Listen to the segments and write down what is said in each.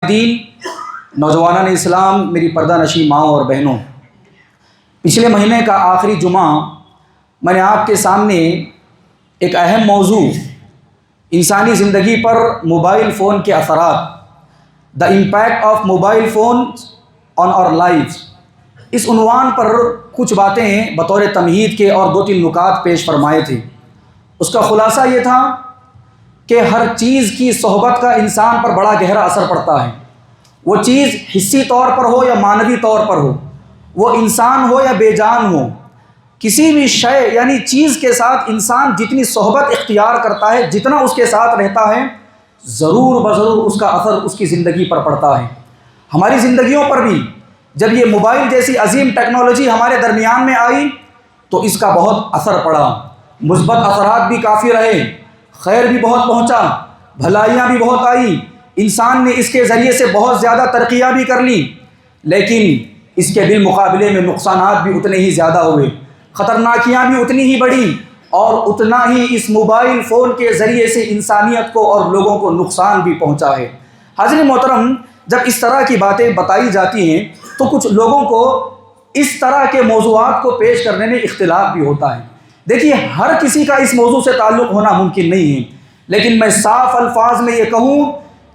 دین نوجوانان اسلام، میری پردہ نشی ماں اور بہنوں، پچھلے مہینے کا آخری جمعہ میں نے آپ کے سامنے ایک اہم موضوع انسانی زندگی پر موبائل فون کے اثرات، the impact of mobile phone on our life, اس عنوان پر کچھ باتیں بطور تمہید کے اور 2-3 نکات پیش فرمائے تھے۔ اس کا خلاصہ یہ تھا کہ ہر چیز کی صحبت کا انسان پر بڑا گہرا اثر پڑتا ہے، وہ چیز حسی طور پر ہو یا معنوی طور پر ہو، وہ انسان ہو یا بے جان ہو۔ کسی بھی شے یعنی چیز کے ساتھ انسان جتنی صحبت اختیار کرتا ہے، جتنا اس کے ساتھ رہتا ہے، ضرور بضرور اس کا اثر اس کی زندگی پر پڑتا ہے۔ ہماری زندگیوں پر بھی جب یہ موبائل جیسی عظیم ٹیکنالوجی ہمارے درمیان میں آئی تو اس کا بہت اثر پڑا، مثبت اثرات بھی کافی رہے، خیر بھی بہت پہنچا، بھلائیاں بھی بہت آئی، انسان نے اس کے ذریعے سے بہت زیادہ ترقیاں بھی کر لی، لیکن اس کے بالمقابلے میں نقصانات بھی اتنے ہی زیادہ ہوئے، خطرناکیاں بھی اتنی ہی بڑھی، اور اتنا ہی اس موبائل فون کے ذریعے سے انسانیت کو اور لوگوں کو نقصان بھی پہنچا ہے۔ حاضرین محترم، جب اس طرح کی باتیں بتائی جاتی ہیں تو کچھ لوگوں کو اس طرح کے موضوعات کو پیش کرنے میں اختلاف بھی ہوتا ہے۔ دیکھیے، ہر کسی کا اس موضوع سے تعلق ہونا ممکن نہیں ہے، لیکن میں صاف الفاظ میں یہ کہوں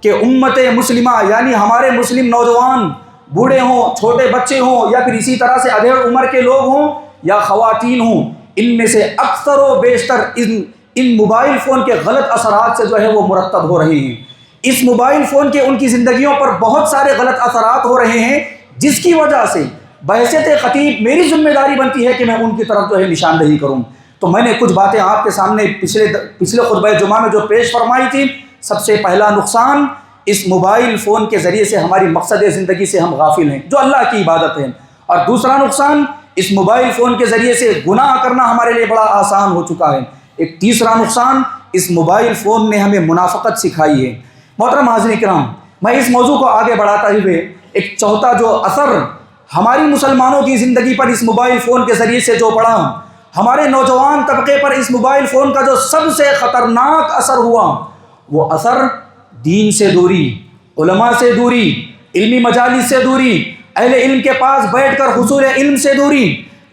کہ امت مسلمہ یعنی ہمارے مسلم نوجوان، بوڑھے ہوں، چھوٹے بچے ہوں، یا پھر اسی طرح سے ادھیڑ عمر کے لوگ ہوں یا خواتین ہوں، ان میں سے اکثر و بیشتر ان موبائل فون کے غلط اثرات سے وہ مرتب ہو رہے ہیں۔ اس موبائل فون کے ان کی زندگیوں پر بہت سارے غلط اثرات ہو رہے ہیں، جس کی وجہ سے بحیثیت خطیب میری ذمہ داری بنتی ہے کہ میں ان کی طرف نشاندہی کروں۔ تو میں نے کچھ باتیں آپ کے سامنے پچھلے خطبہ جمعہ میں جو پیش فرمائی تھی۔ سب سے پہلا نقصان، اس موبائل فون کے ذریعے سے ہماری مقصد زندگی سے ہم غافل ہیں، جو اللہ کی عبادت ہے۔ اور دوسرا نقصان، اس موبائل فون کے ذریعے سے گناہ کرنا ہمارے لیے بڑا آسان ہو چکا ہے۔ ایک تیسرا نقصان، اس موبائل فون نے ہمیں منافقت سکھائی ہے۔ محترم حاضرین کرام، میں اس موضوع کو آگے بڑھاتا ہوئے ایک چوتھا جو اثر ہماری مسلمانوں کی زندگی پر اس موبائل فون کے ذریعے سے جو پڑا، ہمارے نوجوان طبقے پر اس موبائل فون کا جو سب سے خطرناک اثر ہوا، وہ اثر دین سے دوری، علماء سے دوری، علمی مجالس سے دوری، اہل علم کے پاس بیٹھ کر حصول علم سے دوری۔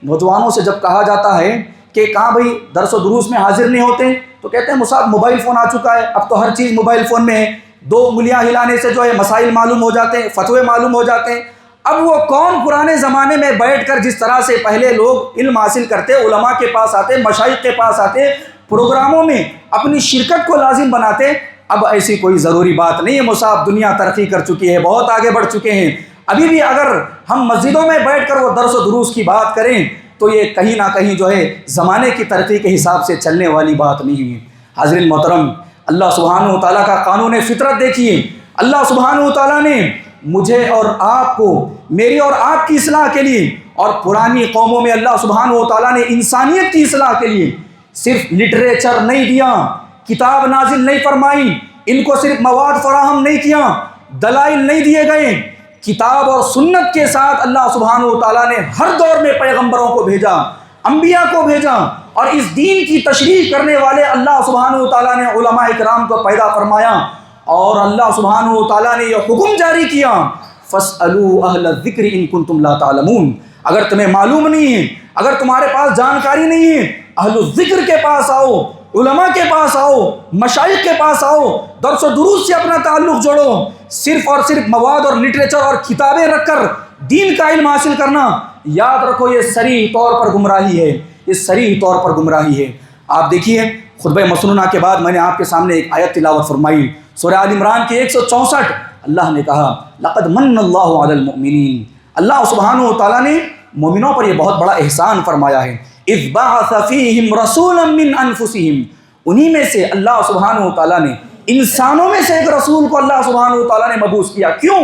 نوجوانوں سے جب کہا جاتا ہے کہ کہاں بھائی درس و دروس میں حاضر نہیں ہوتے، تو کہتے ہیں مصعب موبائل فون آ چکا ہے، اب تو ہر چیز موبائل فون میں ہے، 2 انگلیاں ہلانے سے مسائل معلوم ہو جاتے ہیں، فتوے معلوم ہو جاتے ہیں۔ اب وہ کون پرانے زمانے میں بیٹھ کر جس طرح سے پہلے لوگ علم حاصل کرتے، علماء کے پاس آتے، مشائخ کے پاس آتے، پروگراموں میں اپنی شرکت کو لازم بناتے، اب ایسی کوئی ضروری بات نہیں ہے۔ مصعب دنیا ترقی کر چکی ہے، بہت آگے بڑھ چکے ہیں، ابھی بھی اگر ہم مسجدوں میں بیٹھ کر وہ درس و دروس کی بات کریں تو یہ کہیں نہ کہیں زمانے کی ترقی کے حساب سے چلنے والی بات نہیں ہے۔ حاضرین محترم، اللہ سبحانہ و تعالیٰ کا قانون فطرت دیکھیے۔ اللہ سبحانہ و تعالیٰ نے مجھے اور آپ کو، میری اور آپ کی اصلاح کے لیے، اور پرانی قوموں میں اللہ سبحانہ و تعالیٰ نے انسانیت کی اصلاح کے لیے صرف لٹریچر نہیں دیا، کتاب نازل نہیں فرمائی، ان کو صرف مواد فراہم نہیں کیا، دلائل نہیں دیے گئے، کتاب اور سنت کے ساتھ اللہ سبحانہ و تعالیٰ نے ہر دور میں پیغمبروں کو بھیجا، انبیاء کو بھیجا، اور اس دین کی تشریح کرنے والے اللہ سبحانہ و تعالیٰ نے علماء اکرام کو پیدا فرمایا، اور اللہ سبحانہ و تعالیٰ نے یہ حکم جاری کیا، فَاسْأَلُوا أَهْلَ الذِّكْرِ إِن كُنتُمْ لَا تَعْلَمُونَ۔ اگر تمہیں معلوم نہیں ہے، اگر تمہارے پاس جانکاری نہیں ہے، اہل الذکر کے پاس آؤ، علماء کے پاس آؤ، مشائخ کے پاس آؤ، درس و دروس سے اپنا تعلق جوڑو۔ صرف اور صرف مواد اور لٹریچر اور کتابیں رکھ کر دین کا علم حاصل کرنا، یاد رکھو یہ صریح طور پر گمراہی ہے، یہ صریح طور پر گمراہی ہے۔ آپ دیکھیے، خطبہ مسنونہ کے بعد میں نے آپ کے سامنے ایک آیت تلاوت فرمائی، سورہ آل عمران کی 164۔ اللہ نے کہا لقد من اللہ علی المؤمنین، اللہ سبحانہ و تعالیٰ نے مومنوں پر یہ بہت بڑا احسان فرمایا ہے۔ اذ بعث فیہم رسولا من انفسہم، انہی میں سے اللہ سبحانہ و تعالیٰ نے، انسانوں میں سے ایک رسول کو اللہ سبحانہ و تعالیٰ نے مبعوث کیا۔ کیوں؟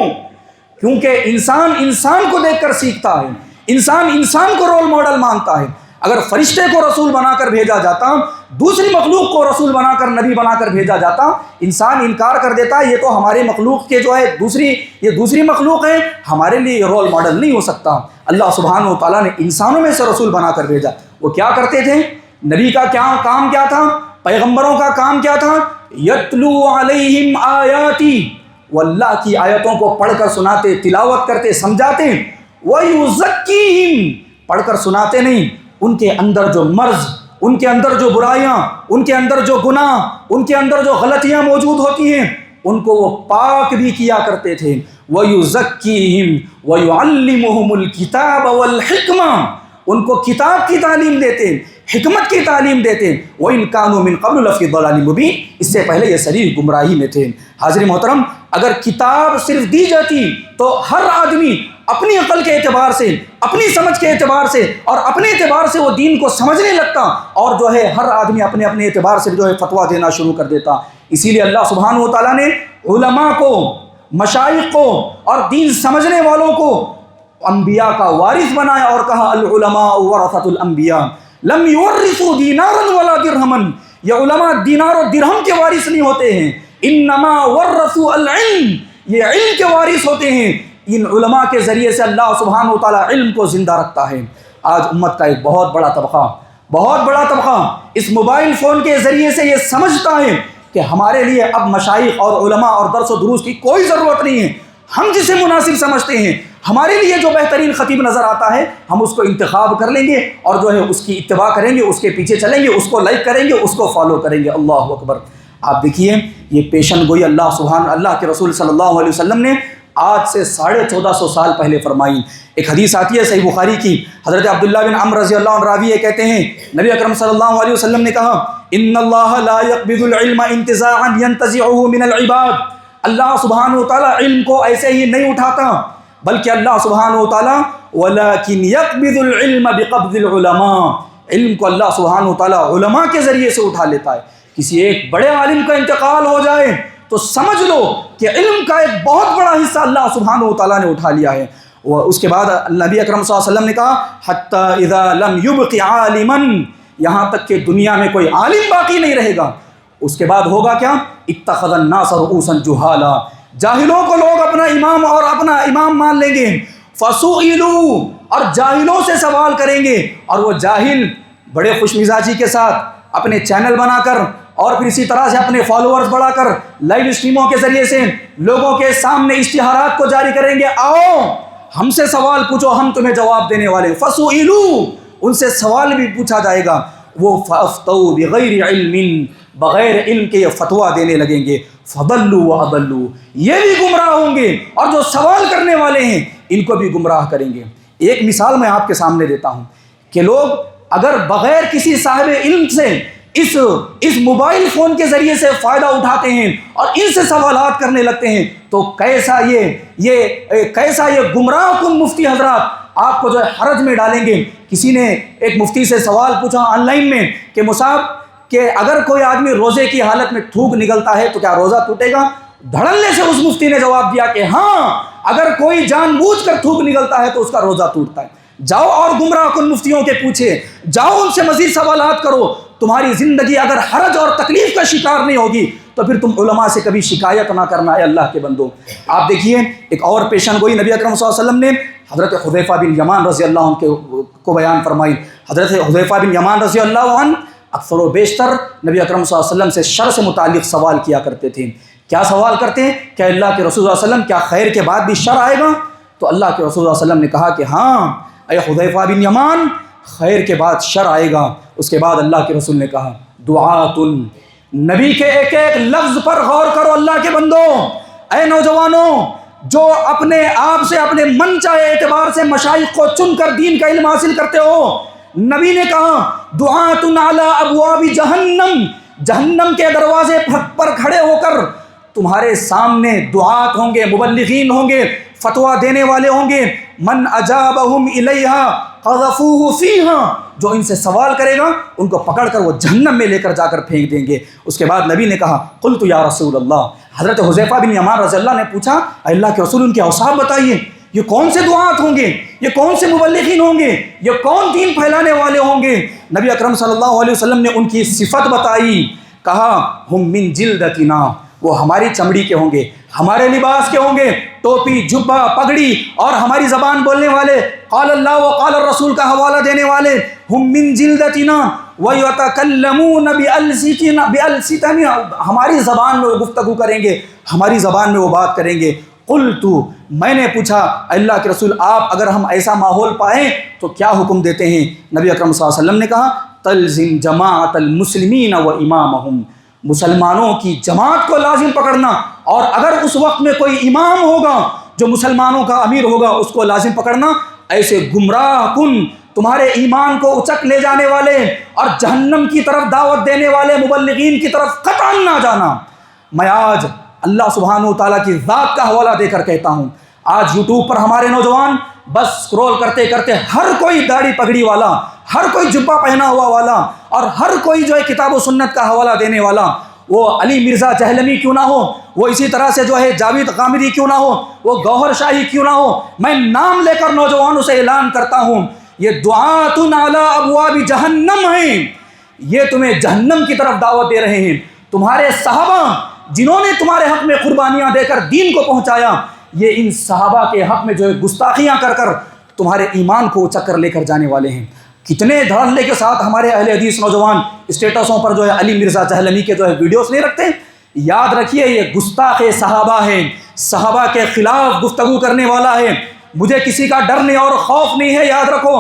کیونکہ انسان کو دیکھ کر سیکھتا ہے، انسان کو رول ماڈل مانتا ہے۔ اگر فرشتے کو رسول بنا کر بھیجا جاتا، دوسری مخلوق کو رسول بنا کر، نبی بنا کر بھیجا جاتا، انسان انکار کر دیتا، یہ تو ہمارے مخلوق کے دوسری مخلوق ہے، ہمارے لیے یہ رول ماڈل نہیں ہو سکتا۔ اللہ سبحانہ و تعالیٰ نے انسانوں میں سے رسول بنا کر بھیجا۔ وہ کیا کرتے تھے؟ نبی کا کام کیا تھا؟ پیغمبروں کا کام کیا تھا؟ یتلو علیہم آیاتی، وہ اللہ کی آیتوں کو پڑھ کر سناتے، تلاوت کرتے، سمجھاتے، وَيُزَكِّيهِمْ پڑھ کر سناتے نہیں، ان کے اندر جو مرض، ان کے اندر جو برائیاں، ان کے اندر جو گناہ، ان کے اندر جو غلطیاں موجود ہوتی ہیں، ان کو وہ پاک بھی کیا کرتے تھے۔ وَيُزَكِّيهِمْ وَيُعَلِّمُهُمُ الْكِتَابَ وَالْحِكْمَةَ ان کو کتاب کی تعلیم دیتے، حکمت کی تعلیم دیتے۔ وَإِنْ كَانُوا مِنْ قَبْلُ لَفِي ضَلَالٍ مُبِينٍ اس سے پہلے یہ صریح گمراہی میں تھے۔ حاضر محترم، اگر کتاب صرف دی جاتی تو ہر آدمی اپنی عقل کے اعتبار سے، اپنی سمجھ کے اعتبار سے اور اپنے اعتبار سے وہ دین کو سمجھنے لگتا، اور جو ہے ہر آدمی اپنے اپنے اعتبار سے جو ہے فتویٰ دینا شروع کر دیتا۔ اسی لیے اللہ سبحانہ و تعالیٰ نے علماء کو، مشائخ کو اور دین سمجھنے والوں کو انبیاء کا وارث بنایا اور کہا العلماء ورثۃ الانبیاء لم یورثوا دینارا ولا درہما، یہ علماء دینار و درہم کے وارث نہیں ہوتے ہیں، انما ورثوا العلم، یہ علم کے وارث ہوتے ہیں۔ ان علماء کے ذریعے سے اللہ سبحانہ و تعالیٰ علم کو زندہ رکھتا ہے۔ آج امت کا ایک بہت بڑا طبقہ اس موبائل فون کے ذریعے سے یہ سمجھتا ہے کہ ہمارے لیے اب مشائخ اور علماء اور درس و دروس کی کوئی ضرورت نہیں ہے، ہم جسے مناسب سمجھتے ہیں، ہمارے لیے جو بہترین خطیب نظر آتا ہے ہم اس کو انتخاب کر لیں گے اور جو ہے اس کی اتباع کریں گے، اس کے پیچھے چلیں گے، اس کو لائک کریں گے، اس کو فالو کریں گے۔ اللہ اکبر۔ آپ دیکھیے یہ پیشن گوئی اللہ کے رسول صلی اللہ علیہ وسلم نے آج سے 1450 سال پہلے فرمائی۔ ایک حدیث آتی ہے صحیح بخاری کی، حضرت عبداللہ بن عمرو رضی اللہ عنہ راوی کہتے ہیں نبی اکرم صلی اللہ علیہ وسلم نے کہا ان اللہ لا يقبض العلم انتزاعا ينتزعه من العباد، اللہ سبحانہ و تعالیٰ علم کو ایسے ہی نہیں اٹھاتا، بلکہ اللہ سبحانہ و تعالیٰ ولكن يقبض العلم بقبض العلماء، علم کو اللہ سبحانہ و تعالیٰ علماء کے ذریعے سے اٹھا لیتا ہے۔ کسی ایک بڑے عالم کا انتقال ہو جائے تو سمجھ لو کہ علم کا ایک بہت بڑا حصہ اللہ سبحانہ و تعالیٰ نے اٹھا لیا ہے۔ اس کے بعد نبی اکرم صلی اللہ علیہ وسلم نے کہا حتی اذا لم یبق عالما، یہاں تک کہ دنیا میں کوئی عالم باقی نہیں رہے گا، اس کے بعد ہوگا کیا؟ اتخذ الناس رؤوسا جہالا، جاہلوں کو لوگ اپنا امام مان لیں گے، فسئلوا، اور جاہلوں سے سوال کریں گے، اور وہ جاہل بڑے خوش مزاجی کے ساتھ اپنے چینل بنا کر اور پھر اسی طرح سے اپنے فالوورز بڑھا کر لائیو اسٹریموں کے ذریعے سے لوگوں کے سامنے اشتہارات کو جاری کریں گے، آؤ ہم سے سوال پوچھو، ہم تمہیں جواب دینے والے۔ فسئلوا، ان سے سوال بھی پوچھا جائے گا، وہ فافتوا بغیر علم، بغیر علم کے یہ فتویٰ دینے لگیں گے، فضلوا واضلوا، یہ بھی گمراہ ہوں گے اور جو سوال کرنے والے ہیں ان کو بھی گمراہ کریں گے۔ ایک مثال میں آپ کے سامنے دیتا ہوں کہ لوگ اگر بغیر کسی صاحب علم سے اس موبائل فون کے ذریعے سے فائدہ اٹھاتے ہیں اور ان سے سوالات کرنے لگتے ہیں تو کیسا یہ گمراہ کن مفتی حضرات آپ کو جو ہے حرج میں ڈالیں گے۔ کسی نے ایک مفتی سے سوال پوچھا آن لائن میں کہ مصعب کہ اگر کوئی آدمی روزے کی حالت میں تھوک نکلتا ہے تو کیا روزہ ٹوٹے گا؟ دھڑلے سے اس مفتی نے جواب دیا کہ ہاں، اگر کوئی جان بوجھ کر تھوک نکلتا ہے تو اس کا روزہ ٹوٹتا ہے۔ جاؤ اور گمراہ کن مفتیوں کے پوچھے، جاؤ ان سے مزید سوالات کرو، تمہاری زندگی اگر حرج اور تکلیف کا شکار نہیں ہوگی تو پھر تم علماء سے کبھی شکایت نہ کرنا ہے اللہ کے بندو۔ آپ دیکھیے ایک اور پیشن گوئی نبی اکرم صلی اللہ علیہ وسلم نے حضرت حذیفہ بن یمان رضی اللہ عنہ کو بیان فرمائی۔ حضرت حذیفہ بن یمان رضی اللہ عنہ اکثر و بیشتر نبی اکرم صلی اللہ علیہ وسلم سے شر سے متعلق سوال کیا کرتے تھے۔ کیا سوال کرتے ہیں کہ اللہ کے رسول صلی اللہ علیہ وسلم کیا خیر کے بعد بھی شر آئے گا؟ تو اللہ کے رسول صلی اللہ علیہ وسلم نے کہا کہ ہاں اے حذیفہ بن یمان، خیر کے بعد شر آئے گا۔ اس کے بعد اللہ کے رسول نے کہا دعاتن، نبی کے ایک ایک لفظ پر غور کرو اللہ کے بندو۔ اے نوجوانوں جو اپنے آپ سے اپنے من چاہے اعتبار سے مشائخ کو چن کر دین کا علم حاصل کرتے ہو، نبی نے کہا دعاتن علی ابواب جہنم، جہنم کے دروازے پر کھڑے ہو کر تمہارے سامنے دعات ہوں گے، مبلغین ہوں گے، فتویٰ دینے والے ہوں گے، من اجابہم الیہا قذفوہ فیہا، جو ان سے سوال کرے گا ان کو پکڑ کر وہ جہنم میں لے کر جا کر پھینک دیں گے۔ اس کے بعد نبی نے کہا قلت یا رسول اللہ، حضرت حذیفہ بن یمان رضی اللہ نے پوچھا اے اللہ کے رسول ان کے اوصاف بتائیے، یہ کون سے دعات ہوں گے، یہ کون سے مبلغین ہوں گے، یہ کون دین پھیلانے والے ہوں گے؟ نبی اکرم صلی اللہ علیہ وسلم نے ان کی صفت بتائی، کہا ہم من جلدتنا، وہ ہماری چمڑی کے ہوں گے، ہمارے لباس کے ہوں گے، ٹوپی جبہ پگڑی اور ہماری زبان بولنے والے، قال اللہ و قال الرسول کا حوالہ دینے والے، ہم من جلدتنا ویتکلمون بألسنتنا، ہماری زبان میں وہ گفتگو کریں گے، ہماری زبان میں وہ بات کریں گے۔ قلت، میں نے پوچھا اللہ کے رسول آپ اگر ہم ایسا ماحول پائیں تو کیا حکم دیتے ہیں؟ نبی اکرم صلی اللہ علیہ وسلم نے کہا تلزم جماعت المسلمین و امامہم، مسلمانوں کی جماعت کو لازم پکڑنا، اور اگر اس وقت میں کوئی امام ہوگا جو مسلمانوں کا امیر ہوگا اس کو لازم پکڑنا۔ ایسے گمراہ کن تمہارے ایمان کو اچک لے جانے والے اور جہنم کی طرف دعوت دینے والے مبلغین کی طرف قطعاً نہ جانا۔ میں آج اللہ سبحانہ و تعالیٰ کی ذات کا حوالہ دے کر کہتا ہوں، آج یوٹیوب پر ہمارے نوجوان بس سکرول کرتے کرتے ہر کوئی داڑھی پگڑی والا، ہر کوئی جبہ پہنا ہوا والا، اور ہر کوئی جو ہے کتاب و سنت کا حوالہ دینے والا، وہ علی مرزا جہلمی کیوں نہ ہو، وہ اسی طرح سے جو ہے جاوید غامدی کیوں نہ ہو، وہ گوہر شاہی کیوں نہ ہو، میں نام لے کر نوجوانوں سے اعلان کرتا ہوں یہ دعات علی ابواب جہنم ہیں، یہ تمہیں جہنم کی طرف دعوت دے رہے ہیں۔ تمہارے صحابہ جنہوں نے تمہارے حق میں قربانیاں دے کر دین کو پہنچایا، یہ ان صحابہ کے حق میں جو ہے گستاخیاں کر کر تمہارے ایمان کو اچک کر لے کر جانے والے ہیں۔ کتنے دھڑلے کے ساتھ ہمارے اہل حدیث نوجوان اسٹیٹسوں پر جو ہے علی مرزا جہلمی کے جو ہے ویڈیوز نہیں رکھتے۔ یاد رکھیے یہ گستاخ صحابہ ہیں، صحابہ کے خلاف گفتگو کرنے والا ہے۔ مجھے کسی کا ڈر نہیں اور خوف نہیں ہے، یاد رکھو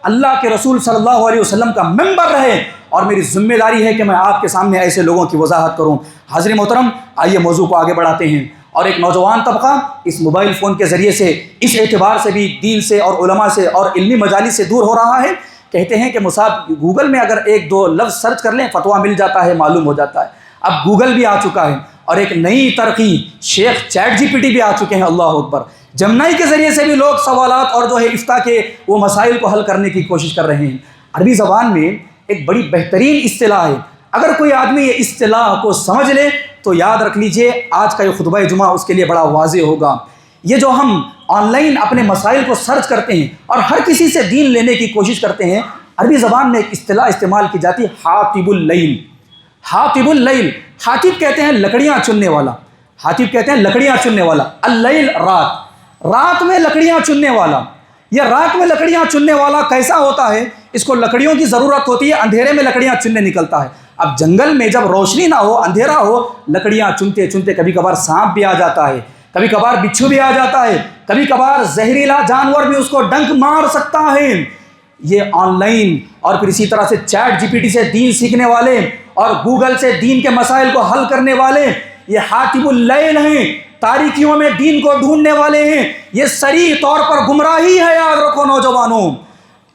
اللہ کے رسول صلی اللہ علیہ وسلم کا ممبر رہے، اور میری ذمہ داری ہے کہ میں آپ کے سامنے ایسے لوگوں کی وضاحت کروں۔ حاضر محترم، آئیے موضوع کو آگے بڑھاتے ہیں۔ اور ایک نوجوان طبقہ اس موبائل فون کے ذریعے سے اس اعتبار سے بھی دین سے اور علماء سے اور علمی مجالس سے دور ہو رہا ہے، کہتے ہیں کہ مصعب گوگل میں اگر ایک دو لفظ سرچ کر لیں فتویٰ مل جاتا ہے، معلوم ہو جاتا ہے۔ اب گوگل بھی آ چکا ہے، اور ایک نئی ترقی شیخ چیٹ جی پی ٹی بھی آ چکے ہیں، اللہ اکبر۔ جمنائی کے ذریعے سے بھی لوگ سوالات اور جو ہے افتاء کے وہ مسائل کو حل کرنے کی کوشش کر رہے ہیں۔ عربی زبان میں ایک بڑی بہترین اصطلاح ہے، اگر کوئی آدمی یہ اصطلاح کو سمجھ لے تو یاد رکھ لیجئے آج کا یہ خطبہ جمعہ اس کے لیے بڑا واضح ہوگا۔ یہ جو ہم آن لائن اپنے مسائل کو سرچ کرتے ہیں اور ہر کسی سے دین لینے کی کوشش کرتے ہیں، عربی زبان میں ایک اصطلاح استعمال کی جاتی ہے، حاطب اللیل۔ حاطب اللیل، حاطب کہتے ہیں لکڑیاں چننے والا، حاطب کہتے ہیں لکڑیاں چننے والا، اللیل رات، رات میں لکڑیاں چننے والا۔ یہ رات میں لکڑیاں چننے والا کیسا ہوتا ہے؟ اس کو لکڑیوں کی ضرورت ہوتی ہے، اندھیرے میں لکڑیاں چننے نکلتا ہے۔ اب جنگل میں جب روشنی نہ ہو، اندھیرا ہو، لکڑیاں چنتے چنتے کبھی کبھار سانپ بھی آ جاتا ہے، کبھی کبھار بچھو بھی آ جاتا ہے، کبھی کبھار زہریلا جانور بھی اس کو ڈنک مار سکتا ہے۔ یہ آن لائن اور پھر اسی طرح سے چیٹ جی پی ٹی سے دین سیکھنے والے اور گوگل سے دین کے مسائل کو حل کرنے والے، یہ حاطب اللیل ہیں، تاریکیوں میں دین کو ڈھونڈنے والے ہیں۔ یہ صریح طور پر گمراہی ہے، یاد رکھو نوجوانوں،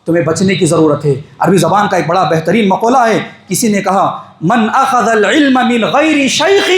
تمہیں بچنے کی ضرورت ہے۔ عربی زبان کا ایک بڑا بہترین مقولہ ہے، کسی نے کہا من اخذ العلم من غیر شیخ،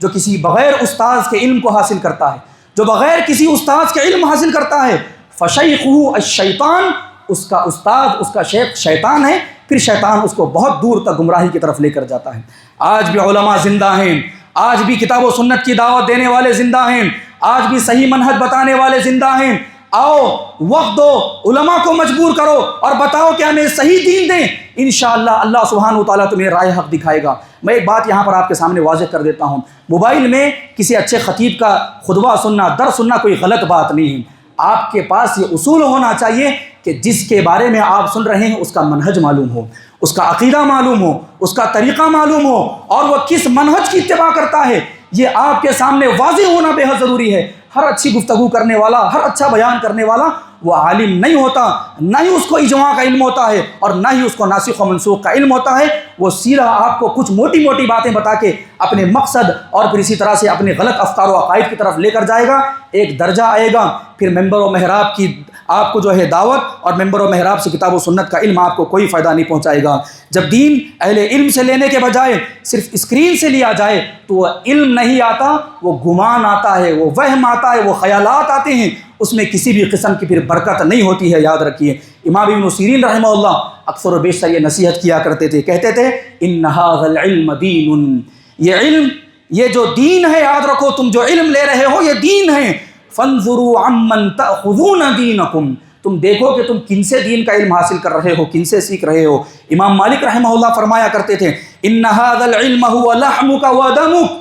جو کسی بغیر استاذ کے علم کو حاصل کرتا ہے، جو بغیر کسی استاذ کے علم حاصل کرتا ہے، فشیخہ الشیطان، اس کا استاد، اس کا شیخ شیطان ہے، پھر شیطان اس کو بہت دور تک گمراہی کی طرف لے کر جاتا ہے۔ آج بھی علماء زندہ ہیں، آج بھی کتاب و سنت کی دعوت دینے والے زندہ ہیں، آج بھی صحیح منہج بتانے والے زندہ ہیں۔ آؤ وقت دو، علماء کو مجبور کرو اور بتاؤ کہ ہمیں صحیح دین دیں، انشاءاللہ اللہ سبحانہ وتعالیٰ تمہیں راہ حق دکھائے گا۔ میں ایک بات یہاں پر آپ کے سامنے واضح کر دیتا ہوں، موبائل میں کسی اچھے خطیب کا خطبہ سننا، درس سننا کوئی غلط بات نہیں ہے۔ آپ کے پاس یہ اصول ہونا چاہیے کہ جس کے بارے میں آپ سن رہے ہیں اس کا منہج معلوم ہو، اس کا عقیدہ معلوم ہو، اس کا طریقہ معلوم ہو، اور وہ کس منہج کی اتباع کرتا ہے، یہ آپ کے سامنے واضح ہونا بے حد ضروری ہے۔ ہر اچھی گفتگو کرنے والا، ہر اچھا بیان کرنے والا وہ عالم نہیں ہوتا، نہ ہی اس کو اجماع کا علم ہوتا ہے اور نہ ہی اس کو ناسخ و منسوخ کا علم ہوتا ہے۔ وہ سیدھا آپ کو کچھ موٹی موٹی باتیں بتا کے اپنے مقصد اور پھر اسی طرح سے اپنے غلط افکار و عقائد کی طرف لے کر جائے گا۔ ایک درجہ آئے گا، پھر ممبر و محراب کی آپ کو جو ہے دعوت اور ممبر و محراب سے کتاب و سنت کا علم آپ کو کوئی فائدہ نہیں پہنچائے گا۔ جب دین اہل علم سے لینے کے بجائے صرف اسکرین سے لیا جائے تو وہ علم نہیں آتا، وہ گمان آتا ہے، وہ وہم آتا ہے، وہ خیالات آتے ہیں، اس میں کسی بھی قسم کی پھر برکت نہیں ہوتی ہے۔ یاد رکھیے امام ابن سیرین رحمہ اللہ اکثر و بیشتر یہ نصیحت کیا کرتے تھے، کہتے تھے ان ھذا العلم دین، یہ علم، یہ جو دین ہے، یاد رکھو تم جو علم لے رہے ہو یہ دین ہے۔ فانظروا عمن تأخذون دینکم، تم دیکھو کہ تم کن سے دین کا علم حاصل کر رہے ہو، کن سے سیکھ رہے ہو۔ امام مالک رحمہ اللہ فرمایا کرتے تھے ان ھذا العلم هو لحمک ودمک،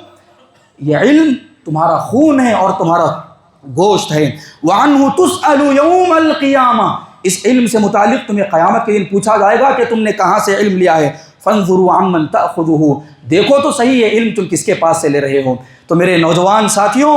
یہ علم تمہارا خون ہے اور تمہارا گوشت ہے۔ وَعَنْهُ تُسْأَلُ يَوْمَ الْقِيَامَةِ، اس علم سے متعلق تمہیں قیامت کے دن پوچھا جائے گا کہ تم نے کہاں سے علم لیا ہے۔ فَانظُرُوا عَمَّنْ تَأْخُذُهُ، دیکھو تو صحیح یہ علم تم کس کے پاس سے لے رہے ہو۔ تو میرے نوجوان ساتھیوں،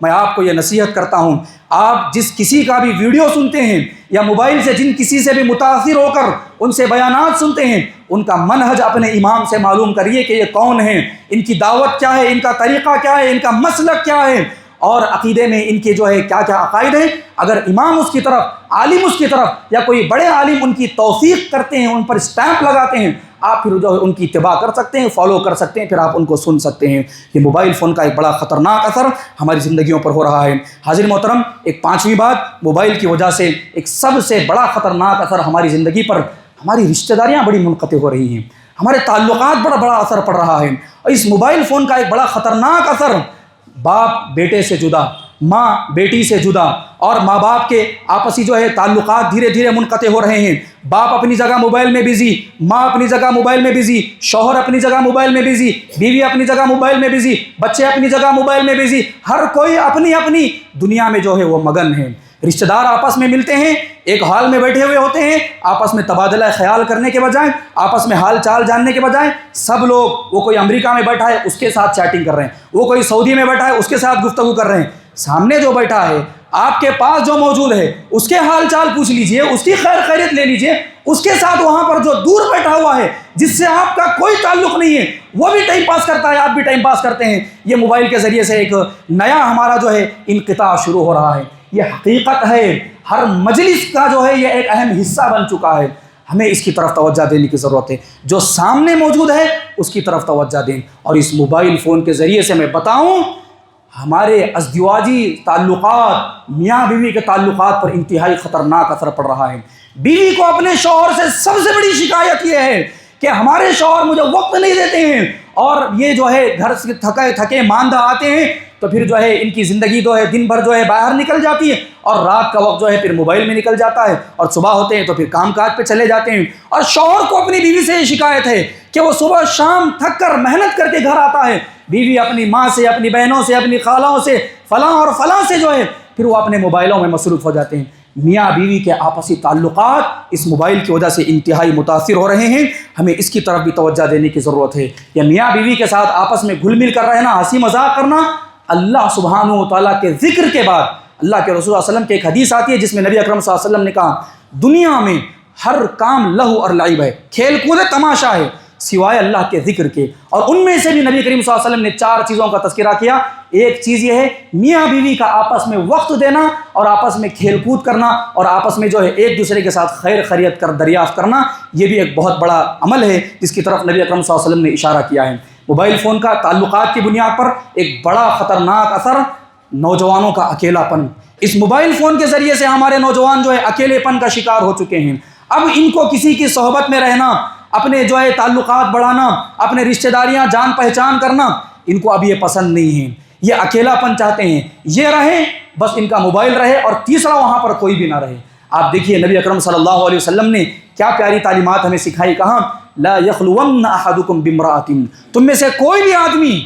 میں آپ کو یہ نصیحت کرتا ہوں، آپ جس کسی کا بھی ویڈیو سنتے ہیں یا موبائل سے جن کسی سے بھی متاثر ہو کر ان سے بیانات سنتے ہیں، ان کا منہج اپنے امام سے معلوم کریے کہ یہ کون ہیں، ان کی دعوت کیا ہے، ان کا طریقہ کیا ہے، ان کا مسلک کیا ہے، اور عقیدے میں ان کے جو ہے کیا کیا عقائد ہیں۔ اگر امام اس کی طرف، عالم اس کی طرف، یا کوئی بڑے عالم ان کی توثیق کرتے ہیں، ان پر اسٹیمپ لگاتے ہیں، آپ پھر جو ہے ان کی اتباع کر سکتے ہیں، فالو کر سکتے ہیں، پھر آپ ان کو سن سکتے ہیں۔ یہ موبائل فون کا ایک بڑا خطرناک اثر ہماری زندگیوں پر ہو رہا ہے۔ حاضر محترم، ایک پانچویں بات، موبائل کی وجہ سے ایک سب سے بڑا خطرناک اثر ہماری زندگی پر، ہماری رشتہ داریاں بڑی منقطع ہو رہی ہیں، ہمارے تعلقات بڑا اثر پڑ رہا ہے۔ اور اس موبائل فون کا ایک بڑا خطرناک اثر، باپ بیٹے سے جدا، ماں بیٹی سے جدا، اور ماں باپ کے آپسی جو ہے تعلقات دھیرے دھیرے منقطع ہو رہے ہیں۔ باپ اپنی جگہ موبائل میں بزی، ماں اپنی جگہ موبائل میں بزی، شوہر اپنی جگہ موبائل میں بزی، بیوی اپنی جگہ موبائل میں بزی، بچے اپنی جگہ موبائل میں بزی، ہر کوئی اپنی اپنی دنیا میں جو ہے وہ مگن ہے۔ رشتہ دار آپس میں ملتے ہیں، ایک ہال میں بیٹھے ہوئے ہوتے ہیں، آپس میں تبادلہ خیال کرنے کے بجائے، آپس میں حال چال جاننے کے بجائے، سب لوگ، وہ کوئی امریکہ میں بیٹھا ہے اس کے ساتھ چیٹنگ کر رہے ہیں، وہ کوئی سعودی میں بیٹھا ہے اس کے ساتھ گفتگو کر رہے ہیں۔ سامنے جو بیٹھا ہے، آپ کے پاس جو موجود ہے، اس کے حال چال پوچھ لیجئے، اس کی خیر خیریت لے لیجئے۔ اس کے ساتھ وہاں پر جو دور بیٹھا ہوا ہے، جس سے آپ کا کوئی تعلق نہیں ہے، وہ بھی ٹائم پاس کرتا ہے، آپ بھی ٹائم پاس کرتے ہیں۔ یہ موبائل کے ذریعے سے ایک نیا ہمارا جو ہے انقطاع شروع ہو رہا ہے۔ یہ حقیقت ہے، ہر مجلس کا جو ہے یہ ایک اہم حصہ بن چکا ہے۔ ہمیں اس کی طرف توجہ دینے کی ضرورت ہے، جو سامنے موجود ہے اس کی طرف توجہ دیں۔ اور اس موبائل فون کے ذریعے سے میں بتاؤں، ہمارے ازدواجی تعلقات، میاں بیوی کے تعلقات پر انتہائی خطرناک اثر پڑ رہا ہے۔ بیوی کو اپنے شوہر سے سب سے بڑی شکایت یہ ہے کہ ہمارے شوہر مجھے وقت نہیں دیتے ہیں، اور یہ جو ہے گھر سے تھکے ماندہ آتے ہیں تو پھر جو ہے ان کی زندگی جو ہے دن بھر جو ہے باہر نکل جاتی ہے، اور رات کا وقت جو ہے پھر موبائل میں نکل جاتا ہے، اور صبح ہوتے ہیں تو پھر کام کاج پہ چلے جاتے ہیں۔ اور شوہر کو اپنی بیوی سے یہ شکایت ہے کہ وہ صبح شام تھک کر محنت کر کے گھر آتا ہے، بیوی اپنی ماں سے، اپنی بہنوں سے، اپنی خالوں سے، فلاں اور فلاں سے جو ہے پھر وہ اپنے موبائلوں میں مصروف ہو جاتے ہیں۔ میاں بیوی کے آپسی تعلقات اس موبائل کی وجہ سے انتہائی متاثر ہو رہے ہیں۔ ہمیں اس کی طرف بھی توجہ دینے کی ضرورت ہے۔ یا میاں بیوی کے ساتھ آپس میں گھل مل کر رہنا، ہنسی مذاق کرنا، اللہ سبحانہ و تعالیٰ کے ذکر کے بعد، اللہ کے رسول صلی اللہ علیہ وسلم کی ایک حدیث آتی ہے جس میں نبی اکرم صلی اللہ علیہ وسلم نے کہا، دنیا میں ہر کام لہو اور لعب ہے، کھیل کود تماشا ہے، سوائے اللہ کے ذکر کے۔ اور ان میں سے بھی نبی کریم صلی اللہ علیہ وسلم نے 4 چیزوں کا تذکرہ کیا۔ ایک چیز یہ ہے میاں بیوی کا آپس میں وقت دینا، اور آپس میں کھیل کود کرنا، اور آپس میں جو ہے ایک دوسرے کے ساتھ خیر خیریت کر دریافت کرنا۔ یہ بھی ایک بہت بڑا عمل ہے جس کی طرف نبی اکرم صلی اللہ علیہ وسلم نے اشارہ کیا ہے۔ موبائل فون کا تعلقات کی بنیاد پر ایک بڑا خطرناک اثر، نوجوانوں کا اکیلا پن۔ اس موبائل فون کے ذریعے سے ہمارے نوجوان جو ہے اکیلے پن کا شکار ہو چکے ہیں۔ اب ان کو کسی کی صحبت میں رہنا، اپنے جو ہے تعلقات بڑھانا، اپنے رشتہ داریاں جان پہچان کرنا، ان کو اب یہ پسند نہیں ہے۔ یہ اکیلا پن چاہتے ہیں، یہ رہیں بس ان کا موبائل رہے، اور تیسرا وہاں پر کوئی بھی نہ رہے۔ آپ دیکھیے نبی اکرم صلی اللہ علیہ وسلم نے کیا پیاری تعلیمات ہمیں سکھائی، کہاں لا یخلون احدکم بامرأۃ، تم میں سے کوئی بھی آدمی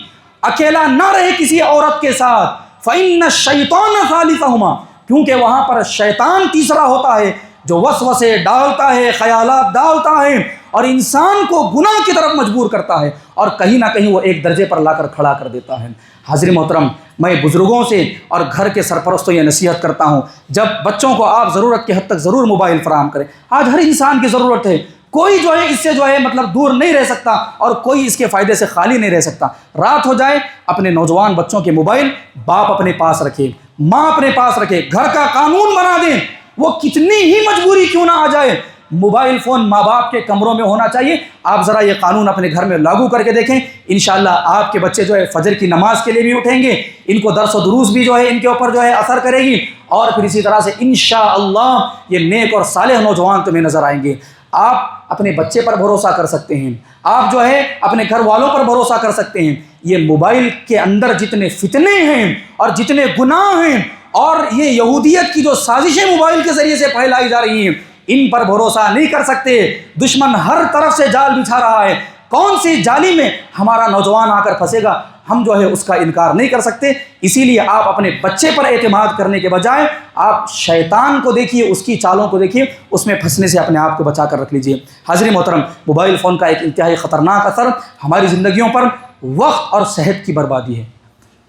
اکیلا نہ رہے کسی عورت کے ساتھ، فإن الشیطان ثالثہما، کیونکہ وہاں پر شیطان تیسرا ہوتا ہے جو وسوسے ڈالتا ہے، خیالات ڈالتا ہے، اور انسان کو گناہ کی طرف مجبور کرتا ہے، اور کہیں نہ کہیں وہ ایک درجے پر لا کر کھڑا کر دیتا ہے۔ حاضر محترم، میں بزرگوں سے اور گھر کے سرپرستوں یہ نصیحت کرتا ہوں، جب بچوں کو آپ ضرورت کی حد تک ضرور موبائل فراہم کریں۔ آج ہر انسان کی ضرورت ہے، کوئی جو ہے اس سے جو ہے مطلب دور نہیں رہ سکتا، اور کوئی اس کے فائدے سے خالی نہیں رہ سکتا۔ رات ہو جائے، اپنے نوجوان بچوں کے موبائل باپ اپنے پاس رکھے، ماں اپنے پاس رکھے، گھر کا قانون بنا دیں، وہ کتنی ہی مجبوری کیوں نہ آ جائے، موبائل فون ماں باپ کے کمروں میں ہونا چاہیے۔ آپ ذرا یہ قانون اپنے گھر میں لاگو کر کے دیکھیں، انشاءاللہ آپ کے بچے جو ہے فجر کی نماز کے لیے بھی اٹھیں گے، ان کو درس و دروس بھی جو ہے ان کے اوپر جو ہے اثر کرے گی، اور پھر اسی طرح سے انشاءاللہ یہ نیک اور صالح نوجوان تمہیں نظر آئیں گے۔ آپ اپنے بچے پر بھروسہ کر سکتے ہیں، آپ جو ہے اپنے گھر والوں پر بھروسہ کر سکتے ہیں۔ یہ موبائل کے اندر جتنے فتنے ہیں اور جتنے گناہ ہیں، اور یہ یہودیت کی جو سازشیں موبائل کے ذریعے سے پھیلائی جا رہی ہیں، ان پر بھروسہ نہیں کر سکتے۔ دشمن ہر طرف سے جال بچھا رہا ہے، کون سی جالی میں ہمارا نوجوان آ کر پھنسے گا، ہم جو ہے اس کا انکار نہیں کر سکتے۔ اسی لیے آپ اپنے بچے پر اعتماد کرنے کے بجائے آپ شیطان کو دیکھیے، اس کی چالوں کو دیکھیے، اس میں پھنسنے سے اپنے آپ کو بچا کر رکھ لیجیے۔ حاضرین محترم، موبائل فون کا ایک انتہائی خطرناک اثر ہماری زندگیوں پر وقت اور صحت کی بربادی ہے۔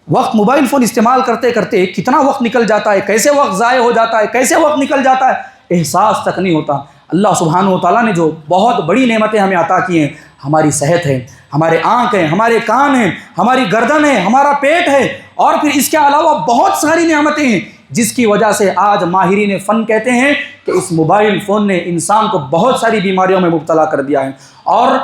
وقت موبائل فون استعمال کرتے کرتے کتنا وقت نکل جاتا ہے، کیسے وقت ضائع ہو جاتا ہے، کیسے وقت نکل جاتا ہے، احساس تک نہیں ہوتا۔ اللہ سبحانہ و تعالیٰ نے جو بہت بڑی نعمتیں ہمیں عطا کی ہیں، ہماری صحت ہے، ہمارے آنکھ ہیں، ہمارے کان ہیں، ہماری گردن ہے، ہمارا پیٹ ہے، اور پھر اس کے علاوہ بہت ساری نعمتیں ہیں، جس کی وجہ سے آج ماہرین فن کہتے ہیں کہ اس موبائل فون نے انسان کو بہت ساری بیماریوں میں مبتلا کر دیا ہے۔ اور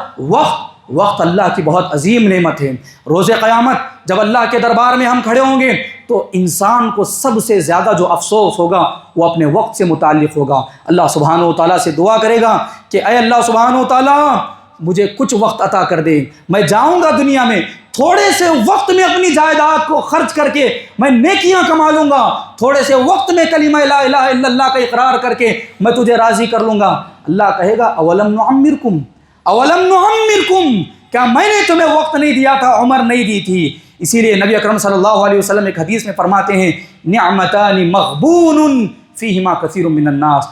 وقت اللہ کی بہت عظیم نعمت ہے۔ روز قیامت جب اللہ کے دربار میں ہم کھڑے ہوں گے تو انسان کو سب سے زیادہ جو افسوس ہوگا وہ اپنے وقت سے متعلق ہوگا۔ اللہ سبحانہ و تعالیٰ سے دعا کرے گا کہ اے اللہ سبحانہ و تعالیٰ مجھے کچھ وقت عطا کر دے، میں جاؤں گا دنیا میں، تھوڑے سے وقت میں اپنی جائیداد کو خرچ کر کے میں نیکیاں کما لوں گا، تھوڑے سے وقت میں کلمہ لا الہ الا اللہ کا اقرار کر کے میں تجھے راضی کر لوں گا۔ اللہ کہے گا اولم نعمرکم، کیا میں نے تمہیں وقت نہیں دیا تھا، عمر نہیں دی تھی؟ اسی لیے نبی اکرم صلی اللہ علیہ وسلم ایک حدیث میں فرماتے ہیں نعمتان مغبون فیہما کثیر من الناس،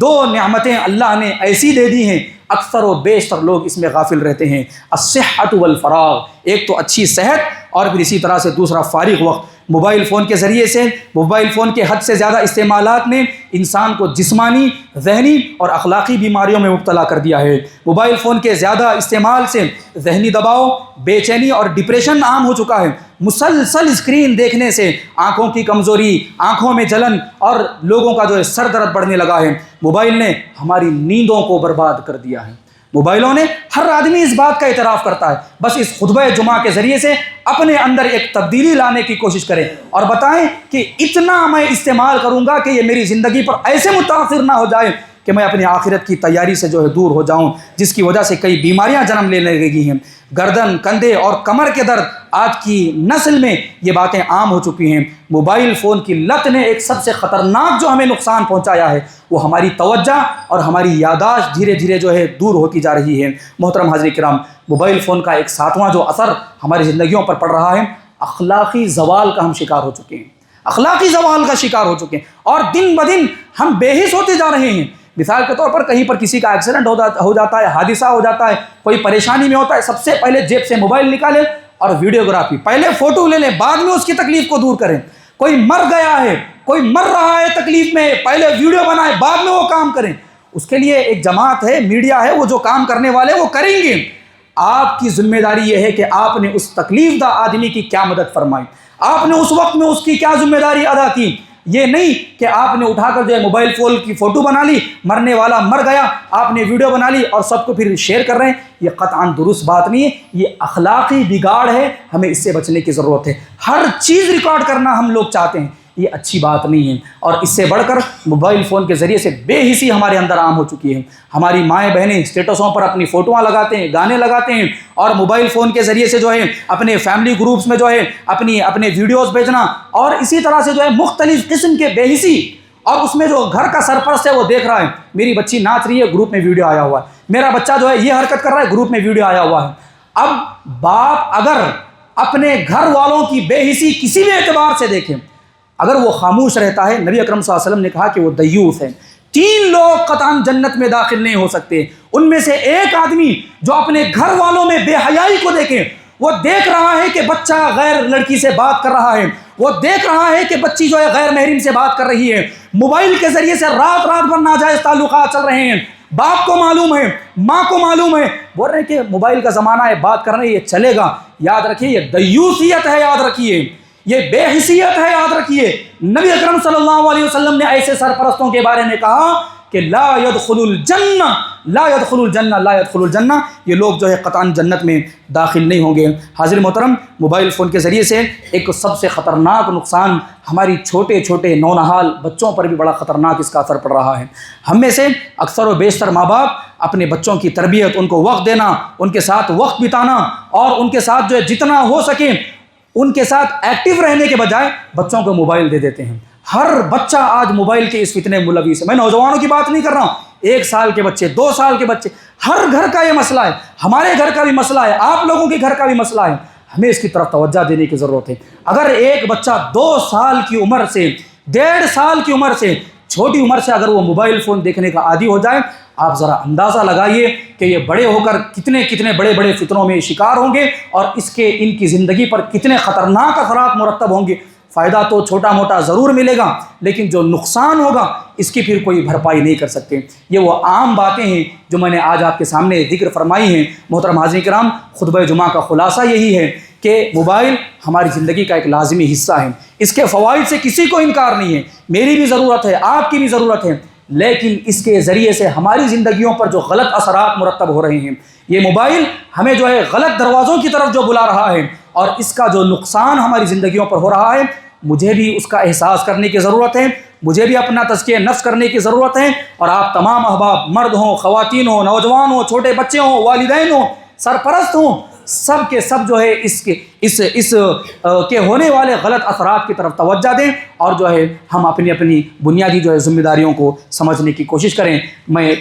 دو نعمتیں اللہ نے ایسی دے دی ہیں اکثر و بیشتر لوگ اس میں غافل رہتے ہیں، الصحت والفراغ، ایک تو اچھی صحت اور پھر اسی طرح سے دوسرا فارغ وقت۔ موبائل فون کے ذریعے سے، موبائل فون کے حد سے زیادہ استعمالات نے انسان کو جسمانی، ذہنی اور اخلاقی بیماریوں میں مبتلا کر دیا ہے۔ موبائل فون کے زیادہ استعمال سے ذہنی دباؤ، بے چینی اور ڈپریشن عام ہو چکا ہے۔ مسلسل اسکرین دیکھنے سے آنکھوں کی کمزوری، آنکھوں میں جلن اور لوگوں کا جو ہے سر درد بڑھنے لگا ہے۔ موبائل نے ہماری نیندوں کو برباد کر دیا ہے۔ موبائلوں نے، ہر آدمی اس بات کا اعتراف کرتا ہے، بس اس خطبہ جمعہ کے ذریعے سے اپنے اندر ایک تبدیلی لانے کی کوشش کریں اور بتائیں کہ اتنا میں استعمال کروں گا کہ یہ میری زندگی پر ایسے متاثر نہ ہو جائے کہ میں اپنی آخرت کی تیاری سے جو ہے دور ہو جاؤں، جس کی وجہ سے کئی بیماریاں جنم لینے لگی ہیں۔ گردن، کندھے اور کمر کے درد، آج کی نسل میں یہ باتیں عام ہو چکی ہیں۔ موبائل فون کی لت نے ایک سب سے خطرناک جو ہمیں نقصان پہنچایا ہے وہ ہماری توجہ اور ہماری یادداشت دھیرے دھیرے جو ہے دور ہوتی جا رہی ہے۔ محترم حاضرین کرام، موبائل فون کا ایک ساتواں جو اثر ہماری زندگیوں پر پڑ رہا ہے، اخلاقی زوال کا ہم شکار ہو چکے ہیں، اخلاقی زوال کا شکار ہو چکے ہیں، اور دن بدن ہم بے حس ہوتے جا رہے ہیں۔ مثال کے طور پر کہیں پر کسی کا ایکسیڈنٹ ہو جاتا ہے، حادثہ ہو جاتا ہے، کوئی پریشانی میں ہوتا ہے، سب سے پہلے جیب سے موبائل نکالیں اور ویڈیوگرافی، پہلے فوٹو لے لیں، بعد میں اس کی تکلیف کو دور کریں۔ کوئی مر گیا ہے، کوئی مر رہا ہے تکلیف میں، پہلے ویڈیو بنائیں، بعد میں وہ کام کریں۔ اس کے لیے ایک جماعت ہے، میڈیا ہے، وہ جو کام کرنے والے وہ کریں گے۔ آپ کی ذمہ داری یہ ہے کہ آپ نے اس تکلیف دہ آدمی کی کیا مدد فرمائی، آپ نے اس وقت میں اس کی کیا ذمہ داری ادا کی۔ یہ نہیں کہ آپ نے اٹھا کر جو ہے موبائل فون کی فوٹو بنا لی، مرنے والا مر گیا، آپ نے ویڈیو بنا لی اور سب کو پھر شیئر کر رہے ہیں۔ یہ قطعاً درست بات نہیں ہے، یہ اخلاقی بگاڑ ہے، ہمیں اس سے بچنے کی ضرورت ہے۔ ہر چیز ریکارڈ کرنا ہم لوگ چاہتے ہیں، یہ اچھی بات نہیں ہے۔ اور اس سے بڑھ کر موبائل فون کے ذریعے سے بے حسی ہمارے اندر عام ہو چکی ہے۔ ہماری مائیں بہنیں اسٹیٹسوں پر اپنی فوٹوਆਂ لگاتے ہیں، گانے لگاتے ہیں، اور موبائل فون کے ذریعے سے جو ہے اپنے فیملی گروپس میں جو ہے اپنے ویڈیوز بھیجنا، اور اسی طرح سے جو ہے مختلف قسم کے بے حسی، اور اس میں جو گھر کا سرپرست ہے وہ دیکھ رہا ہے، میری بچی ناچ رہی ہے، گروپ میں ویڈیو آیا ہوا ہے، میرا بچہ جو ہے یہ حرکت کر رہا ہے، گروپ میں ویڈیو آیا ہوا ہے۔ اب باپ اگر اپنے گھر والوں کی بے حسی کسی بھی اعتبار سے دیکھیں، اگر وہ خاموش رہتا ہے، نبی اکرم صلی اللہ علیہ وسلم نے کہا کہ وہ دیوث ہے۔ 3 لوگ قطعاً جنت میں داخل نہیں ہو سکتے، ان میں سے ایک آدمی جو اپنے گھر والوں میں بے حیائی کو دیکھے، وہ دیکھ رہا ہے کہ بچہ غیر لڑکی سے بات کر رہا ہے، وہ دیکھ رہا ہے کہ بچی جو ہے غیر محرم سے بات کر رہی ہے، موبائل کے ذریعے سے رات بھر ناجائز تعلقات چل رہے ہیں، باپ کو معلوم ہے، ماں کو معلوم ہے، بول رہے ہیں کہ موبائل کا زمانہ ہے، بات کرنا یہ چلے گا۔ یاد رکھیے یہ دیوثیت ہے، یاد رکھیے یہ بے حیثیت ہے، یاد رکھیے۔ نبی اکرم صلی اللہ علیہ وسلم نے ایسے سرپرستوں کے بارے میں کہا کہ لا يدخل الجنہ، لا يدخل الجنہ، لا يدخل الجنہ، یہ لوگ جو ہے قطعاً جنت میں داخل نہیں ہوں گے۔ حاضر محترم، موبائل فون کے ذریعے سے ایک سب سے خطرناک نقصان ہماری چھوٹے چھوٹے نونہال بچوں پر بھی بڑا خطرناک اس کا اثر پڑ رہا ہے۔ ہم میں سے اکثر و بیشتر ماں باپ اپنے بچوں کی تربیت، ان کو وقت دینا، ان کے ساتھ وقت بتانا، اور ان کے ساتھ جو ہے جتنا ہو سکے ان کے ساتھ ایکٹیو رہنے کے بجائے بچوں کو موبائل دے دیتے ہیں۔ ہر بچہ آج موبائل کے اس فتنے ملوث ہے۔ میں نوجوانوں کی بات نہیں کر رہا ہوں، 1 سال کے بچے، 2 سال کے بچے، ہر گھر کا یہ مسئلہ ہے، ہمارے گھر کا بھی مسئلہ ہے، آپ لوگوں کے گھر کا بھی مسئلہ ہے، ہمیں اس کی طرف توجہ دینے کی ضرورت ہے۔ اگر ایک بچہ 2 سال کی عمر سے 1.5 سال کی عمر سے چھوٹی عمر سے اگر وہ موبائل فون دیکھنے کا عادی ہو جائے، آپ ذرا اندازہ لگائیے کہ یہ بڑے ہو کر کتنے کتنے بڑے بڑے فتنوں میں شکار ہوں گے اور ان کی زندگی پر کتنے خطرناک اثرات مرتب ہوں گے۔ فائدہ تو چھوٹا موٹا ضرور ملے گا، لیکن جو نقصان ہوگا اس کی پھر کوئی بھرپائی نہیں کر سکتے۔ یہ وہ عام باتیں ہیں جو میں نے آج آپ کے سامنے ذکر فرمائی ہیں۔ محترم حاضرین کرام، خطبہ جمعہ کا خلاصہ یہی ہے کہ موبائل ہماری زندگی کا ایک لازمی حصہ ہے، اس کے فوائد سے کسی کو انکار نہیں ہے، میری بھی ضرورت ہے، آپ کی بھی ضرورت ہے، لیکن اس کے ذریعے سے ہماری زندگیوں پر جو غلط اثرات مرتب ہو رہے ہیں، یہ موبائل ہمیں جو ہے غلط دروازوں کی طرف جو بلا رہا ہے اور اس کا جو نقصان ہماری زندگیوں پر ہو رہا ہے، مجھے بھی اس کا احساس کرنے کی ضرورت ہے، مجھے بھی اپنا تزکیہ نفس کرنے کی ضرورت ہے، اور آپ تمام احباب، مرد ہوں، خواتین ہوں، نوجوان ہوں، چھوٹے بچے ہوں، والدین ہوں، سرپرست ہوں، سب کے سب جو ہے اس کے ہونے والے غلط اثرات کی طرف توجہ دیں، اور جو ہے ہم اپنی بنیادی جو ہے ذمہ داریوں کو سمجھنے کی کوشش کریں۔ میں